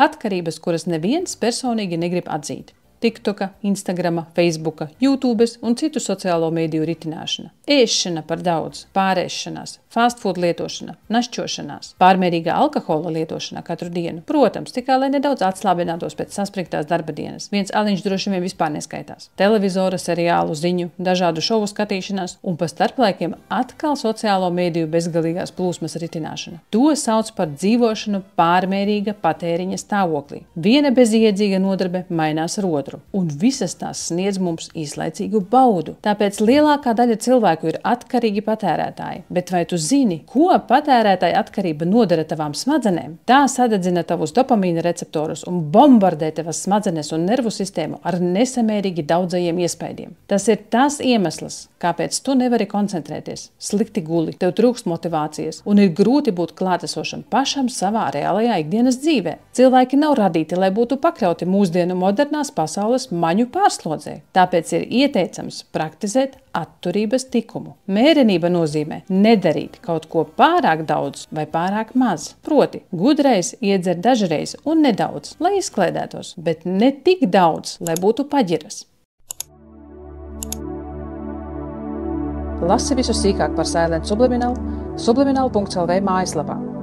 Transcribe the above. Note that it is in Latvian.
Atkarības, kuras neviens personīgi negrib atzīt. TikToka, Instagrama, Facebooka, YouTube un citu sociālo mediju ritināšana. Ēšana par daudz, pārēšanās, fast food lietošana, našķošanās, pārmērīga alkohola lietošana katru dienu. Protams, tikai lai nedaudz atslābinātos pēc saspringtās darba dienas. Viens aliņš droši vien vispār neskaitās. Televizora, seriālu, ziņu, dažādu šovu skatīšanās un pa starplaikiem atkal sociālo mediju bezgalīgās plūsmas ritināšana. To sauc par dzīvošanu pārmērīga patēriņa stāvoklī. Viena bezjēdzīga nodarbe mainās ar otru. Un visas tās sniedz mums īslaicīgu baudu. Tāpēc lielākā daļa cilvēku ir atkarīgi patērētāji. Bet vai tu zini, ko patērētāja atkarība nodara tavām smadzenēm? Tā sadedzina tavus dopamīna receptorus un bombardē tavas smadzenes un nervu sistēmu ar nesamērīgi daudzajiem iespaidiem. Tas ir tas iemesls, kāpēc tu nevari koncentrēties, slikti guli, tev trūkst motivācijas un ir grūti būt klātesošam pašam savā reālajā ikdienas dzīvē. Cilvēki nav radīti, lai būtu pakļauti mūsdienu modernās pasaules maņu pārslodzē. Tāpēc ir ieteicams praktizēt atturības likumu. Mērenība nozīmē nedarīt kaut ko pārāk daudz vai pārāk maz. Proti, gudrais iedzer dažreiz un nedaudz, lai izkliedētos, bet ne tik daudz, lai būtu paģiras. Lasi visu sīkāk par Silent Subliminal subliminal.lv mājaslapā.